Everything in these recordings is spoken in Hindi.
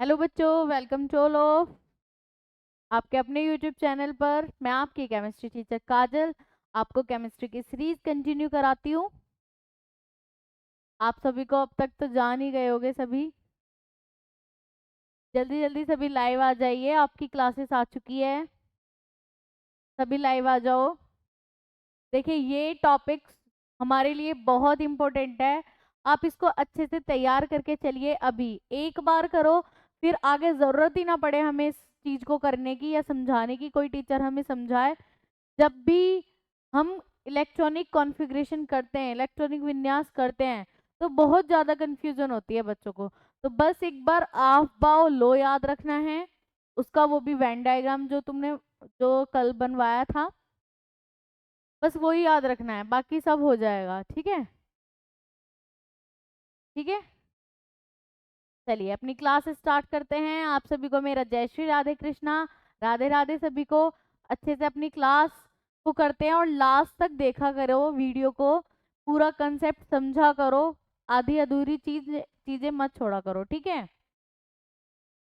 हेलो बच्चों, वेलकम टू ऑल ऑफ आपके अपने यूट्यूब चैनल पर। मैं आपकी केमिस्ट्री टीचर काजल आपको केमिस्ट्री की सीरीज कंटिन्यू कराती हूँ। आप सभी को अब तक तो जान ही गए होंगे सभी। जल्दी जल्दी सभी लाइव आ जाइए, आपकी क्लासेस आ चुकी है। सभी लाइव आ जाओ। देखिए, ये टॉपिक्स हमारे लिए बहुत इम्पोर्टेंट है। आप इसको अच्छे से तैयार करके चलिए। अभी एक बार करो, फिर आगे जरूरत ही ना पड़े हमें इस चीज को करने की या समझाने की, कोई टीचर हमें समझाए। जब भी हम इलेक्ट्रॉनिक कॉन्फ़िगरेशन करते हैं, इलेक्ट्रॉनिक विन्यास करते हैं, तो बहुत ज़्यादा कंफ्यूजन होती है बच्चों को। तो बस एक बार ऑफ बाओ लो याद रखना है, उसका वो भी वेन डायग्राम जो कल बनवाया था, बस वही याद रखना है, बाकी सब हो जाएगा। ठीक है, ठीक है। चलिए अपनी क्लास स्टार्ट करते हैं। आप सभी को मेरा जय श्री राधे कृष्णा, राधे राधे। सभी को अच्छे से अपनी क्लास को करते हैं और लास्ट तक देखा करो वीडियो को, पूरा कंसेप्ट समझा करो, आधी अधूरी चीजें मत छोड़ा करो। ठीक है,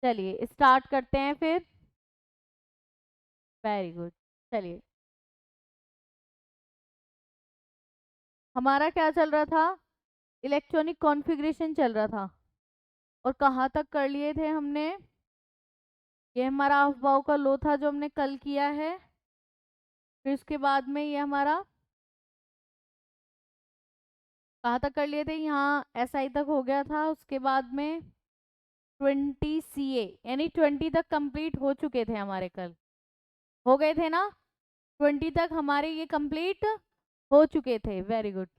चलिए स्टार्ट करते हैं फिर। Very good. चलिए, हमारा क्या चल रहा था? इलेक्ट्रॉनिक कॉन्फ़िगरेशन चल रहा था। और कहाँ तक कर लिए थे हमने? ये हमारा अफवाह का लो था जो हमने कल किया है। फिर उसके बाद में ये हमारा कहाँ तक कर लिए थे? यहाँ SI तक हो गया था। उसके बाद में 20 CA, यानी 20 तक कंप्लीट हो चुके थे हमारे कल। हो गए थे ना? 20 तक हमारे ये कंप्लीट हो चुके थे। Very good.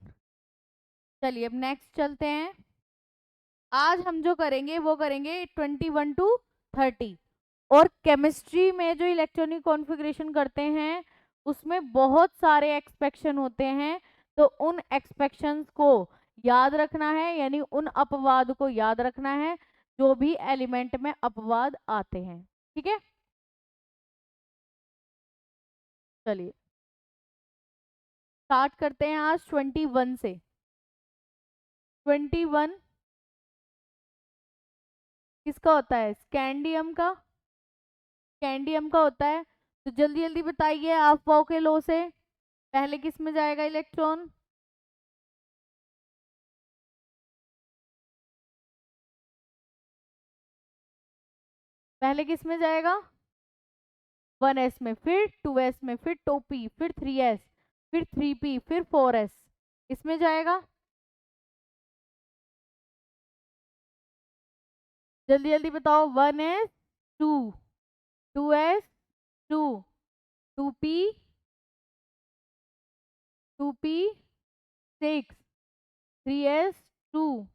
चलिए अब नेक्स्ट चलते हैं। आज हम जो करेंगे वो करेंगे 21 to 30। और केमिस्ट्री में जो इलेक्ट्रॉनिक कॉन्फ़िगरेशन करते हैं उसमें बहुत सारे एक्सपेक्शन होते हैं। तो उन एक्सपेक्शंस को याद रखना है, यानी उन अपवाद को याद रखना है जो भी एलिमेंट में अपवाद आते हैं। ठीक है, चलिए स्टार्ट करते हैं आज 21 से। 21 किसका होता है? स्कैंडियम का। स्कैंडियम का होता है। तो जल्दी जल्दी बताइए, आप पाओ के लो से पहले किस में जाएगा इलेक्ट्रॉन? पहले किस में जाएगा? 1s में, फिर 2s में, फिर 2p, फिर 3s, फिर 3p, फिर 4s, इसमें जाएगा। जल्दी जल्दी बताओ। 1s 2, 2s 2, 2p 2p 6, 3s 2,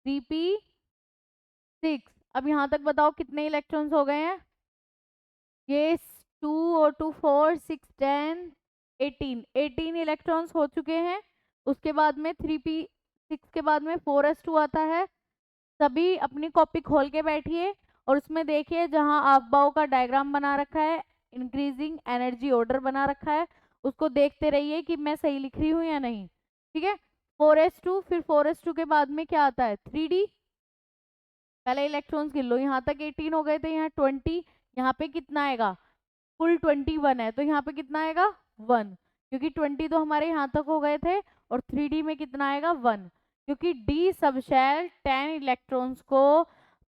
3p 6। अब यहाँ तक बताओ कितने इलेक्ट्रॉन्स हो गए हैं? ये 2 और 2 4 6 10 18 इलेक्ट्रॉन्स हो चुके हैं। उसके बाद में 3p 6 के बाद में 4s2 आता है। सभी अपनी कॉपी खोल के बैठिए और उसमें देखिए जहां अफबाओ का डायग्राम बना रखा है, इंक्रीजिंग एनर्जी ऑर्डर बना रखा है, उसको देखते रहिए कि मैं सही लिख रही हूँ या नहीं। ठीक है, 4s2, फिर 4s2 के बाद में क्या आता है? 3d। पहले इलेक्ट्रॉन्स गिन लो, यहाँ तक 18 हो गए थे, यहाँ 20, यहाँ पे कितना आएगा? कुल 21 है, तो यहाँ पे कितना आएगा? 1, क्योंकि 20 तो हमारे यहाँ तक हो गए थे। और 3d में कितना आएगा? 1, क्योंकि डी सब शेल 10 इलेक्ट्रॉन्स को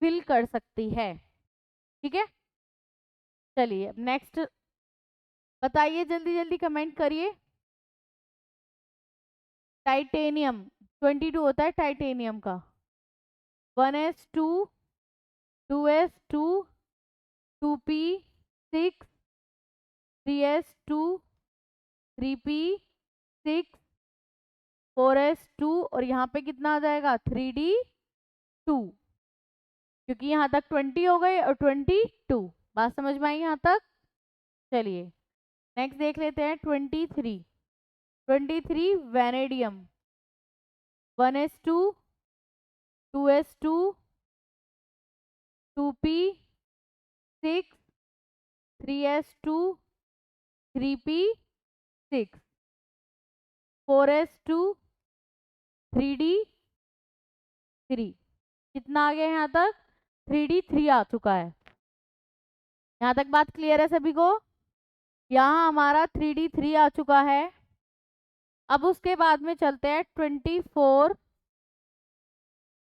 फिल कर सकती है। ठीक है, चलिए नेक्स्ट बताइए, जल्दी जल्दी कमेंट करिए। टाइटेनियम 22 होता है टाइटेनियम का। 1s2, 2s2, 2p 6, 3s2, 3p 6, 4s2, और यहाँ पे कितना आ जाएगा? 3d2, क्योंकि यहाँ तक 20 हो गए और 22। बात समझ में आई यहाँ तक? चलिए नेक्स्ट देख लेते हैं। 23 vanadium. 1s2, 2s2, 2p 6, 3s2, 3p 6, 4s2, 3d3। कितना आ गया यहाँ तक? 3d3 आ चुका है। यहाँ तक बात क्लियर है सभी को? यहाँ हमारा 3d3 आ चुका है। अब उसके बाद में चलते हैं 24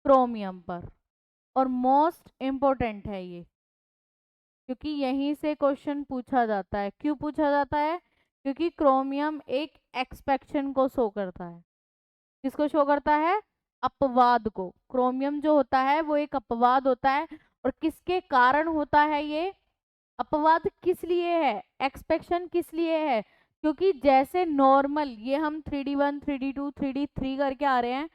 क्रोमियम पर, और मोस्ट इम्पोर्टेंट है ये, क्योंकि यहीं से क्वेश्चन पूछा जाता है। क्यों पूछा जाता है? क्योंकि क्रोमियम एक एक्सपेक्शन को शो करता है। किसको शो करता है? अपवाद को। क्रोमियम जो होता है वो एक अपवाद होता है। और किसके कारण होता है ये अपवाद? किस लिए है? एक्सपेक्शन किस लिए है? क्योंकि जैसे नॉर्मल ये हम 3d1 3d2 3d3 करके आ रहे हैं,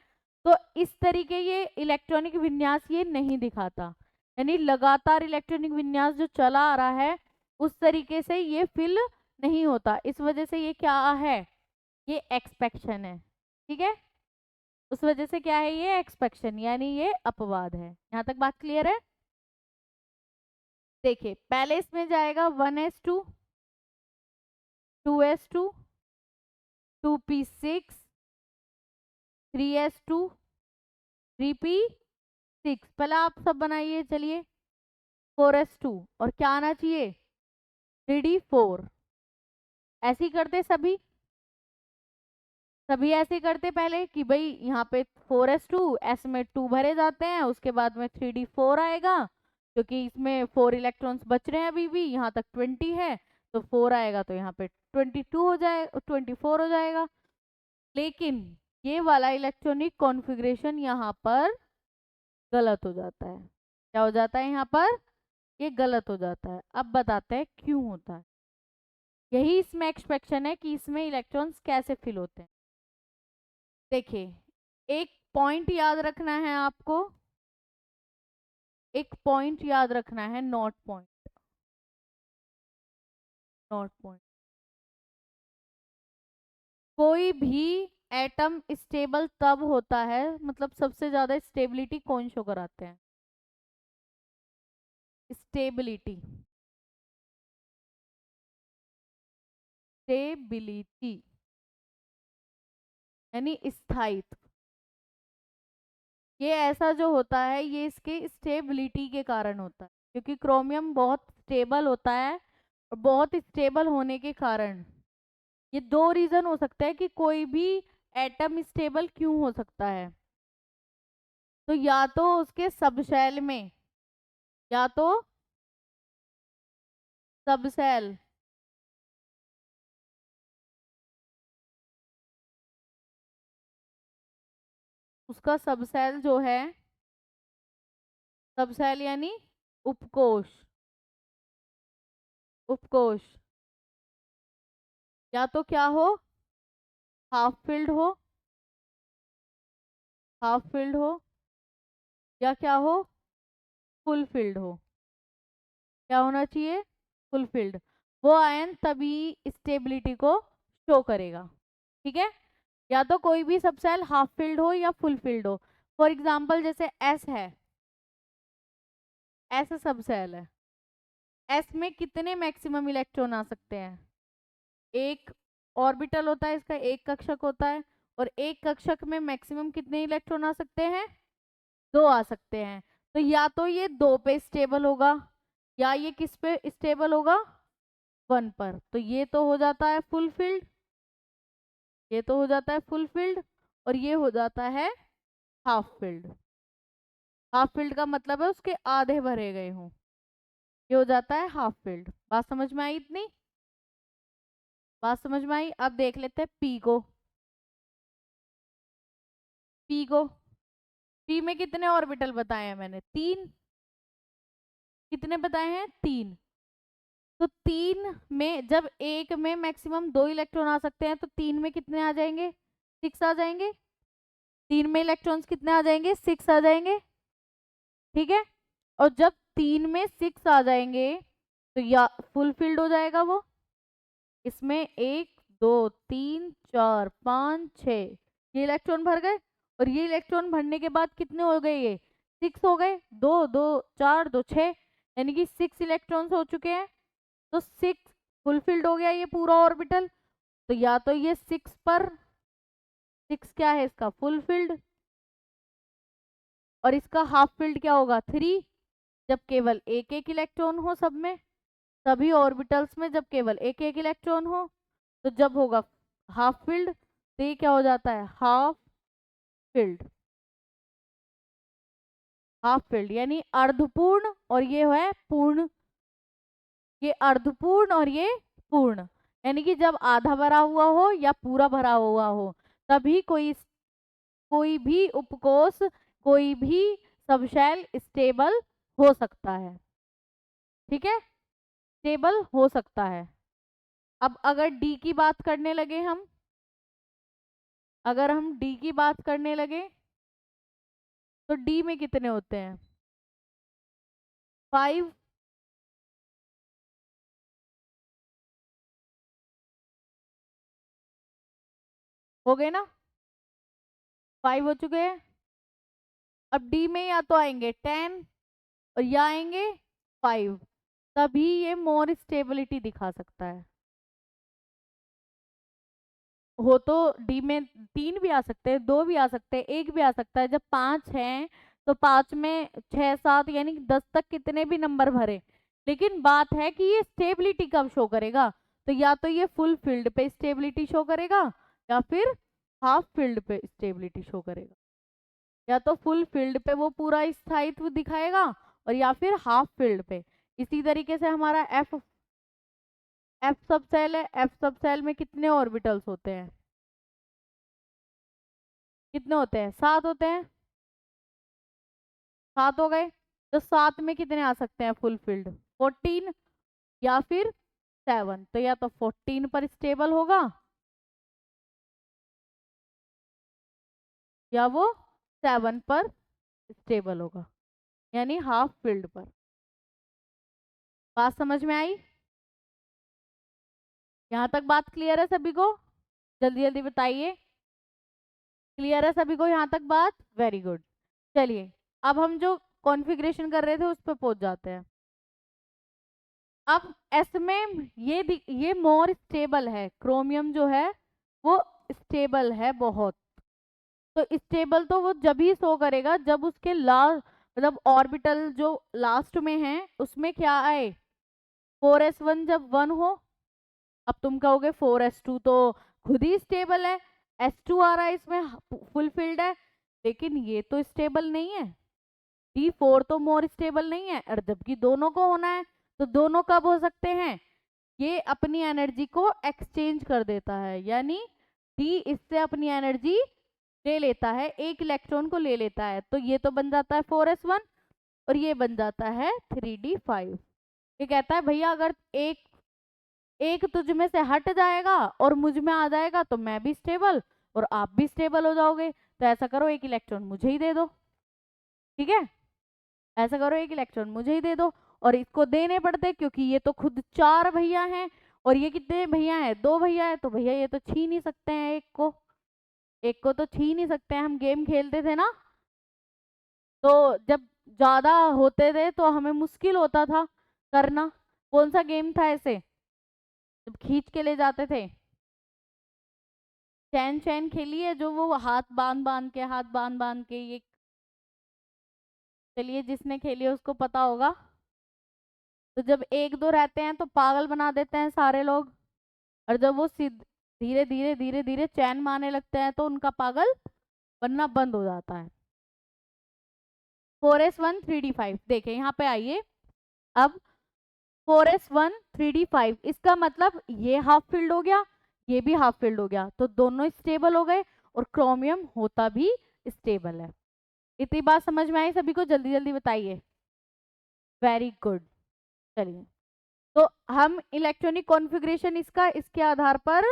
तो इस तरीके ये इलेक्ट्रॉनिक विन्यास ये नहीं दिखाता। यानी लगातार इलेक्ट्रॉनिक विन्यास जो चला आ रहा है उस तरीके से ये फिल नहीं होता। इस वजह से ये क्या है? ये एक्सपेक्शन है। ठीक है, उस वजह से क्या है? ये एक्सपेक्शन, यानी ये अपवाद है। यहां तक बात क्लियर है? देखिए पहले इसमें जाएगा 1s2 2s2 2p6 3s2 3p6। पहले आप सब बनाइए, चलिए 4s2, और क्या आना चाहिए? 3d4। ऐसे ही करते सभी, सभी ऐसे करते पहले कि भाई यहाँ पे 4s2, s में 2 भरे जाते हैं, उसके बाद में 3d4 आएगा, क्योंकि इसमें 4 इलेक्ट्रॉन्स बच रहे हैं अभी भी, यहाँ तक 20 है, तो 4 आएगा तो यहाँ पे 22 हो जाएगा, 24 हो जाएगा। लेकिन ये वाला इलेक्ट्रॉनिक कॉन्फ़िगरेशन यहाँ पर गलत हो जाता है। क्या हो जाता है? यहाँ पर ये गलत हो जाता है। अब बताते हैं क्यों होता है। यही इसमें एक्सपेक्शन है कि इसमें इलेक्ट्रॉन्स कैसे फिल होते हैं। देखिए एक पॉइंट याद रखना है आपको, एक पॉइंट याद रखना है, नॉट पॉइंट। नॉट पॉइंट, कोई भी एटम स्टेबल तब होता है, मतलब सबसे ज्यादा स्टेबिलिटी कौन शो कराते हैं? स्टेबिलिटी, स्टेबिलिटी यानी स्थायित्व। ये ऐसा जो होता है ये इसके स्टेबिलिटी के कारण होता है, क्योंकि क्रोमियम बहुत स्टेबल होता है, और बहुत स्टेबल होने के कारण ये दो रीजन हो सकता है कि कोई भी एटम स्टेबल क्यों हो सकता है। तो या तो उसके सबशेल में, या तो सबसेल, उसका सबसेल जो है, सबसेल यानी उपकोश, उपकोश, या तो क्या हो? हाफ फिल्ड हो, हाफ फिल्ड हो, या क्या हो? फुल फिल्ड हो। क्या होना चाहिए? Full field. वो आयन तभी स्टेबिलिटी को शो करेगा। ठीक है, या तो कोई भी सबसेल हाफ फिल्ड हो या फुल फिल्ड हो। फॉर एग्जांपल जैसे एस है, एस सबसेल है, एस में कितने मैक्सिमम इलेक्ट्रॉन आ सकते हैं? एक ऑर्बिटल होता है इसका, एक कक्षक होता है, और एक कक्षक में मैक्सिमम कितने इलेक्ट्रॉन आ सकते हैं? 2 आ सकते हैं। तो या तो ये 2 पे स्टेबल होगा, या ये किस पे स्टेबल होगा? 1 पर। तो ये तो हो जाता है फुल फिल्ड, ये तो हो जाता है फुल फिल्ड, और ये हो जाता है हाफ फिल्ड। हाफ फील्ड का मतलब है उसके आधे भरे गए हों, ये हो जाता है हाफ फील्ड। बात समझ में आई? इतनी बात समझ में आई? अब देख लेते हैं पी को। पी को, पी में कितने ऑर्बिटल बताए हैं मैंने? 3। कितने बताए हैं? 3। तो 3 में जब एक में मैक्सिमम 2 इलेक्ट्रॉन आ सकते हैं, तो 3 में कितने आ जाएंगे? 6 आ जाएंगे। 3 में इलेक्ट्रॉन्स कितने आ जाएंगे? 6 आ जाएंगे। ठीक है, और जब 3 में 6 आ जाएंगे तो या फुल फील्ड हो जाएगा वो। इसमें 1 2 3 4 5 6 ये इलेक्ट्रॉन भर गए, और ये इलेक्ट्रॉन भरने के बाद कितने हो गए? ये 6 हो गए। 2 2 4 2 6, यानी कि 6 इलेक्ट्रॉन्स हो चुके हैं। तो 6 फुलफिल्ड हो गया ये पूरा ऑर्बिटल। तो या तो ये 6 पर, 6 क्या है इसका? फुलफिल्ड। और इसका हाफ फिल्ड क्या होगा? 3। जब केवल एक एक इलेक्ट्रॉन हो सब में, सभी ऑर्बिटल्स में जब केवल एक एक इलेक्ट्रॉन हो, तो जब होगा हाफ फील्ड, तो ये क्या हो जाता है, हाफ फील्ड। हाफ फील्ड यानी अर्धपूर्ण, और ये है पूर्ण। ये अर्धपूर्ण और ये पूर्ण, यानी कि जब आधा भरा हुआ हो या पूरा भरा हुआ हो, तभी कोई भी उपकोष, कोई भी सबशेल स्टेबल हो सकता है। ठीक है, स्टेबल हो सकता है। अब अगर डी की बात करने लगे हम, अगर हम डी की बात करने लगे, तो डी में कितने होते हैं, 5। हो गए ना, 5 हो चुके हैं। अब डी में या तो आएंगे 10 और या आएंगे 5, तभी ये मोर स्टेबिलिटी दिखा सकता है। हो तो डी में 3 भी आ सकते हैं, 2 भी आ सकते हैं, 1 भी आ सकता है। जब 5 हैं तो 5 में 6 7 यानी कि 10 तक कितने भी नंबर भरे, लेकिन बात है कि ये स्टेबिलिटी कब शो करेगा। तो या तो ये फुल फील्ड पे स्टेबिलिटी शो करेगा, या फिर हाफ फील्ड पे स्टेबिलिटी शो करेगा। या तो फुल फील्ड पे वो पूरा स्थायित्व दिखाएगा, और या फिर हाफ फील्ड पे। इसी तरीके से हमारा एफ एफ सब सेल है। एफ सब सेल में कितने ऑर्बिटल्स होते हैं, कितने होते हैं, 7 होते हैं। 7 हो गए, तो 7 में कितने आ सकते हैं फुल फील्ड, 14 या फिर 7। तो या तो 14 पर स्टेबल होगा, या वो 7 पर स्टेबल होगा, यानी हाफ फील्ड पर। बात समझ में आई, यहाँ तक बात क्लियर है सभी को, जल्दी जल्दी बताइए। क्लियर है सभी को यहाँ तक बात, वेरी गुड। चलिए अब हम जो कॉन्फ़िगरेशन कर रहे थे उस पर पहुंच जाते हैं। अब एस में ये मोर स्टेबल है, क्रोमियम जो है वो स्टेबल है बहुत। तो स्टेबल तो वो जब ही शो करेगा जब उसके लास्ट, मतलब ऑर्बिटल जो लास्ट में है उसमें क्या आए, 4s1 जब 1 हो। अब तुम कहोगे 4s2 तो खुद ही स्टेबल है, s2 आ रहा है इसमें, फुल फील्ड है, लेकिन ये तो स्टेबल नहीं है। D4 तो मोर स्टेबल नहीं है, और जबकि दोनों को होना है, तो दोनों कब हो सकते हैं, ये अपनी एनर्जी को एक्सचेंज कर देता है, यानी डी इससे अपनी एनर्जी ले लेता है, एक इलेक्ट्रॉन को ले लेता है। तो ये तो बन जाता है 4s1, और ये बन जाता है 3d5। ये कहता है भैया अगर एक एक तुझ में से हट जाएगा और मुझ में आ जाएगा तो मैं भी स्टेबल और आप भी स्टेबल हो जाओगे, तो ऐसा करो एक इलेक्ट्रॉन मुझे ही दे दो। ठीक है, ऐसा करो एक इलेक्ट्रॉन मुझे ही दे दो। और इसको देने पड़ते क्योंकि ये तो खुद 4 भैया हैं, और ये कितने भैया हैं, 2 भैया है, तो भैया ये तो छीन नहीं सकते हैं एक को, एक को तो छीन नहीं सकते हैं। हम गेम खेलते थे ना, तो जब ज्यादा होते थे तो हमें मुश्किल होता था करना। कौन सा गेम था ऐसे, जब खींच के ले जाते थे, चैन चैन खेली है, जो वो हाथ बांध बांध के, हाथ बांध बांध के, ये चलिए जिसने खेली है उसको पता होगा। तो जब एक दो रहते हैं तो पागल बना देते हैं सारे लोग, और जब वो धीरे धीरे धीरे धीरे चैन मारने लगते हैं तो उनका पागल बनना बंद हो जाता है। 4s1 3d5 देखे यहाँ पे आइए। अब 4s1 3d5 इसका मतलब ये हाफ फील्ड हो गया, ये भी हाफ फील्ड हो गया, तो दोनों स्टेबल हो गए, और क्रोमियम होता भी स्टेबल है। इतनी बात समझ में आई सभी को, जल्दी जल्दी बताइए। Very good. चलिए, तो हम इलेक्ट्रॉनिक कॉन्फ़िगरेशन इसका इसके आधार पर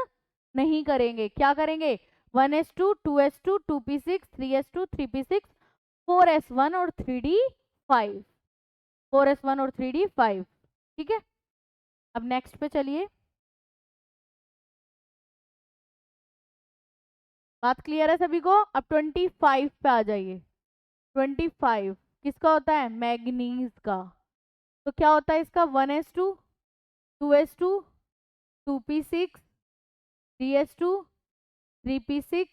नहीं करेंगे। क्या करेंगे, 1s2 2s2 2p6 3s2 3p6 4s1 और 3d5, 4s1 और 3d5। ठीक है, अब नेक्स्ट पे चलिए। बात क्लियर है सभी को, अब 25 पे आ जाइए। 25 किसका होता है, मैग्नीज का। तो क्या होता है इसका, 1s2 2s2 2p6 3s2 3p6।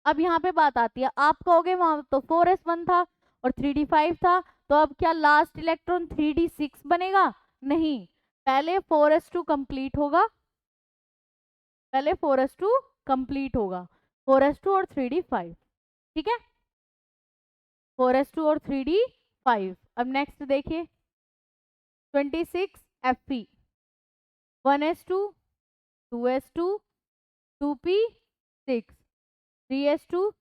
अब यहाँ पे बात आती है, आप कहोगे वहां तो 4s1 था और 3d5 था, तो अब क्या लास्ट इलेक्ट्रॉन 3d6 बनेगा? नहीं, पहले 4s2 कंप्लीट होगा, पहले 4s2 कंप्लीट होगा, 4s2 और 3d5, ठीक है, 4s2 और 3d5। अब नेक्स्ट देखिए 26 Fe, 1s2, 2s2, 2p6, 3s2,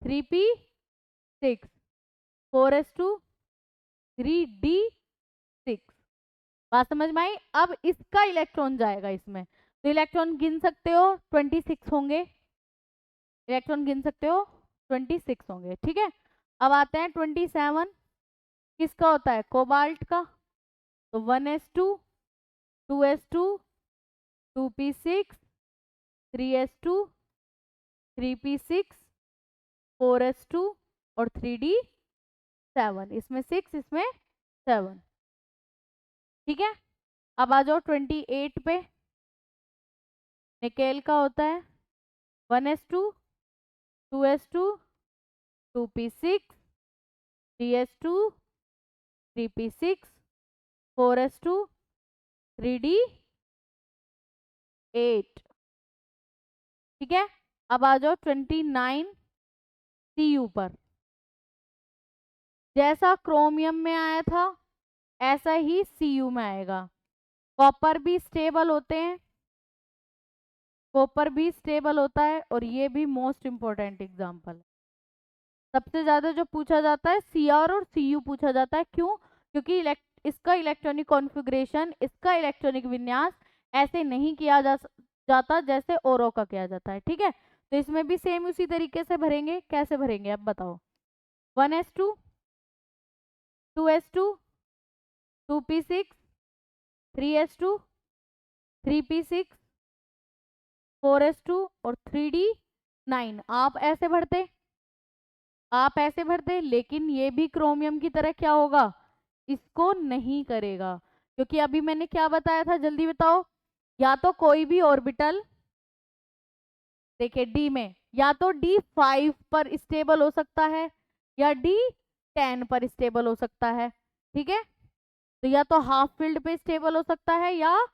3p6, 4s2, 3d6। बात समझ में आई? अब इसका इलेक्ट्रॉन जाएगा इसमें, तो इलेक्ट्रॉन गिन सकते हो 26 होंगे, इलेक्ट्रॉन गिन सकते हो 26 होंगे, ठीक है। अब आते हैं 27, किसका होता है? कोबाल्ट का, तो 1s2, 2s2, 2p6, 3s2, 3p6, 4s2 और 3d7, इसमें 6 इसमें 7, ठीक है। अब आ जाओ 28 पे, निकेल का होता है 1s2, 2s2, 2p6, 3s2, 3p6, 4s2, 3d8, ठीक है। अब आ जाओ 29 Cu पर, जैसा क्रोमियम में आया था ऐसा ही Cu में आएगा। कॉपर भी स्टेबल होते हैं, कॉपर भी स्टेबल होता है, और ये भी मोस्ट इंपॉर्टेंट एग्जांपल है। सबसे ज्यादा जो पूछा जाता है Cr और Cu पूछा जाता है, क्यों? क्योंकि इसका इलेक्ट्रॉनिक कॉन्फ़िगरेशन, इसका इलेक्ट्रॉनिक विन्यास ऐसे नहीं किया जाता जैसे औरों का किया जाता है, ठीक है। तो इसमें भी सेम उसी तरीके से भरेंगे। कैसे भरेंगे अब बताओ? 1s2, 2s2, 2p6, 3s2, 3p6, 4s2 और 3d9। आप ऐसे भरते, आप ऐसे भरते, लेकिन ये भी क्रोमियम की तरह क्या होगा? इसको नहीं करेगा, क्योंकि अभी मैंने क्या बताया था, जल्दी बताओ। या तो कोई भी ऑर्बिटल, देखिए डी में या तो D5 पर स्टेबल हो सकता है या D10 पर स्टेबल हो सकता है, ठीक है। तो या तो हाफ फील्ड पे स्टेबल हो सकता है या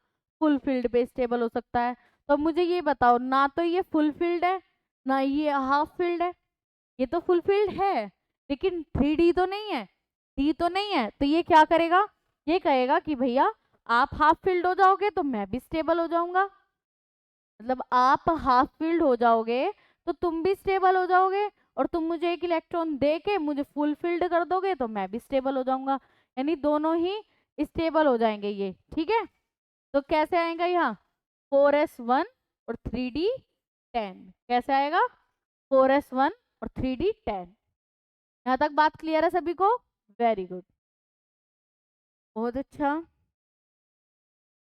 फुल फील्ड पे स्टेबल हो सकता है। तो मुझे ये बताओ, ना तो ये फुल फील्ड है ना ये हाफ फील्ड है, ये तो फुल फील्ड है लेकिन 3D तो नहीं है, डी तो नहीं है, तो ये क्या करेगा? ये कहेगा कि भैया आप हाफ फील्ड हो जाओगे तो मैं भी स्टेबल हो जाऊंगा, मतलब आप हाफ फील्ड हो जाओगे तो तुम भी स्टेबल हो जाओगे, और तुम मुझे एक इलेक्ट्रॉन दे के मुझे फुल फील्ड कर दोगे तो मैं भी स्टेबल हो जाऊंगा, यानी दोनों ही स्टेबल हो जाएंगे ये, ठीक है। तो कैसे आएगा यहाँ? 4s1 और 3d10, कैसे आएगा? 4s1 और 3d10। यहाँ तक बात क्लियर है सभी को? वेरी गुड, बहुत अच्छा,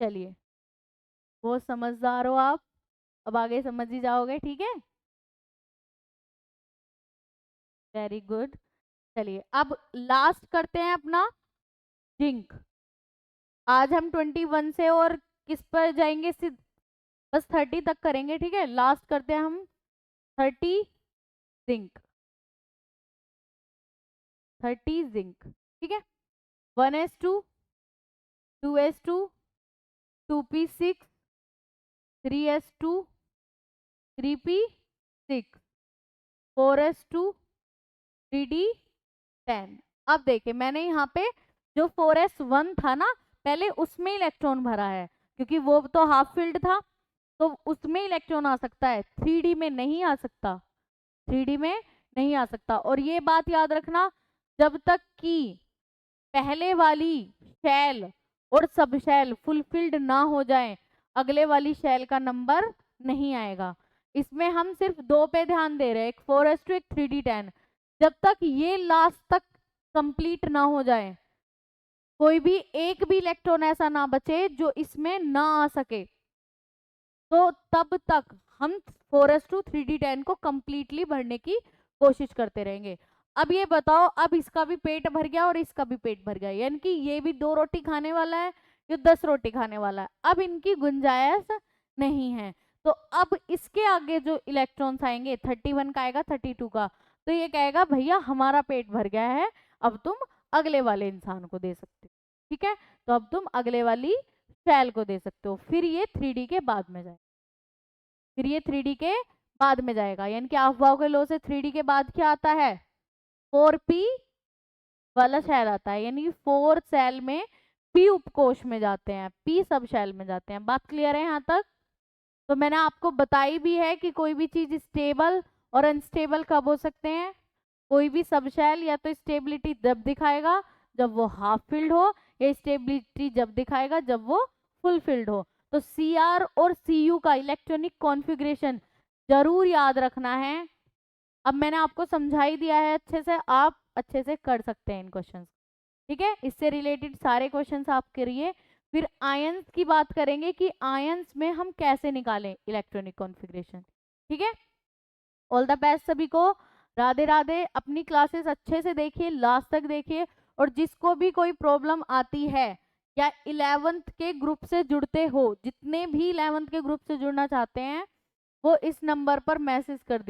चलिए, बहुत समझदार हो आप, अब आगे समझ ही जाओगे, ठीक है, वेरी गुड। चलिए अब लास्ट करते हैं अपना जिंक। आज हम 21 से और किस पर जाएंगे? बस 30 तक करेंगे, ठीक है। लास्ट करते हैं हम 30 जिंक, 30 जिंक, ठीक है। 1s2, 2s2, 2p6, 3s2, 3p6, 4s2, 3d10। अब देखिए मैंने यहाँ पे जो 4s1 था ना, पहले उसमें इलेक्ट्रॉन भरा है, क्योंकि वो तो हाफ फील्ड था, तो उसमें इलेक्ट्रॉन आ सकता है, 3D में नहीं आ सकता, 3D में नहीं आ सकता। और ये बात याद रखना, जब तक कि पहले वाली शेल और सब शेल फुलफिल्ड ना हो जाए, अगले वाली शेल का नंबर नहीं आएगा। इसमें हम सिर्फ दो पे ध्यान दे रहे हैं, एक 4s2 एक 3d10। जब तक ये लास्ट तक कंप्लीट ना हो जाए, कोई भी एक भी इलेक्ट्रॉन ऐसा ना बचे जो इसमें ना आ सके, तो तब तक हम 4s2 3d10 को कंप्लीटली भरने की कोशिश करते रहेंगे। अब ये बताओ, अब इसका भी पेट भर गया और इसका भी पेट भर गया, यानी कि ये भी 2 रोटी खाने वाला है, ये 10 रोटी खाने वाला है, अब इनकी गुंजाइश नहीं है। तो अब इसके आगे जो इलेक्ट्रॉन्स आएंगे, 31 का आएगा, 32 का, तो ये कहेगा भैया हमारा पेट भर गया है, अब तुम अगले वाले इंसान को दे सकते हो। ठीक है, तो अब तुम अगले वाली शैल को दे सकते हो। फिर ये 3D के बाद में जाएगा, फिर ये 3D के बाद में जाएगा, यानी कि अफवाह के लो से 3D के बाद क्या आता है, 4p वाला शैल आता है, यानी 4 सेल में p उपकोष में जाते हैं, p सब शैल में जाते हैं। बात क्लियर है यहाँ तक? तो मैंने आपको बताई भी है कि कोई भी चीज स्टेबल और अनस्टेबल कब हो सकते हैं। कोई भी सब शैल या तो स्टेबिलिटी जब दिखाएगा जब वो हाफ फिल्ड हो, या स्टेबिलिटी जब दिखाएगा जब वो फुल फिल्ड हो। तो Cr और Cu का इलेक्ट्रॉनिक कॉन्फ़िगरेशन जरूर याद रखना है। अब मैंने आपको समझा ही दिया है अच्छे से, आप अच्छे से कर सकते हैं इन क्वेश्चंस। ठीक है, इससे रिलेटेड सारे क्वेश्चंस आप करिए। फिर आयंस की बात करेंगे कि आयंस में हम कैसे निकालें इलेक्ट्रॉनिक कॉन्फ़िगरेशन। ठीक है, ऑल द बेस्ट सभी को, राधे राधे। अपनी क्लासेस अच्छे से देखिए, लास्ट तक देखिए, और जिसको भी कोई प्रॉब्लम आती है या 11th के ग्रुप से जुड़ते हो, जितने भी 11th के ग्रुप से जुड़ना चाहते हैं वो इस नंबर पर मैसेज कर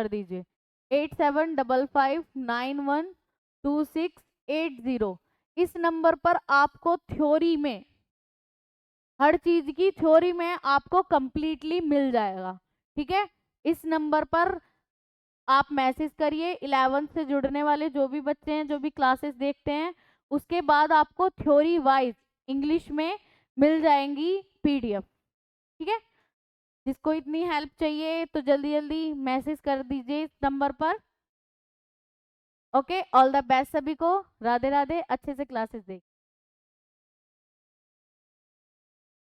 दीजिए 8755912680। इस नंबर पर आपको थ्योरी में, हर चीज की थ्योरी में आपको कंप्लीटली मिल जाएगा। ठीक है, इस नंबर पर आप मैसेज करिए। 11th से जुड़ने वाले जो भी बच्चे हैं, जो भी क्लासेस देखते हैं, उसके बाद आपको थ्योरी वाइज इंग्लिश में मिल जाएंगी PDF। ठीक है, जिसको इतनी हेल्प चाहिए तो जल्दी जल्दी मैसेज कर दीजिए इस नंबर पर। ओके, ऑल द बेस्ट सभी को, राधे राधे। अच्छे से क्लासेस देख।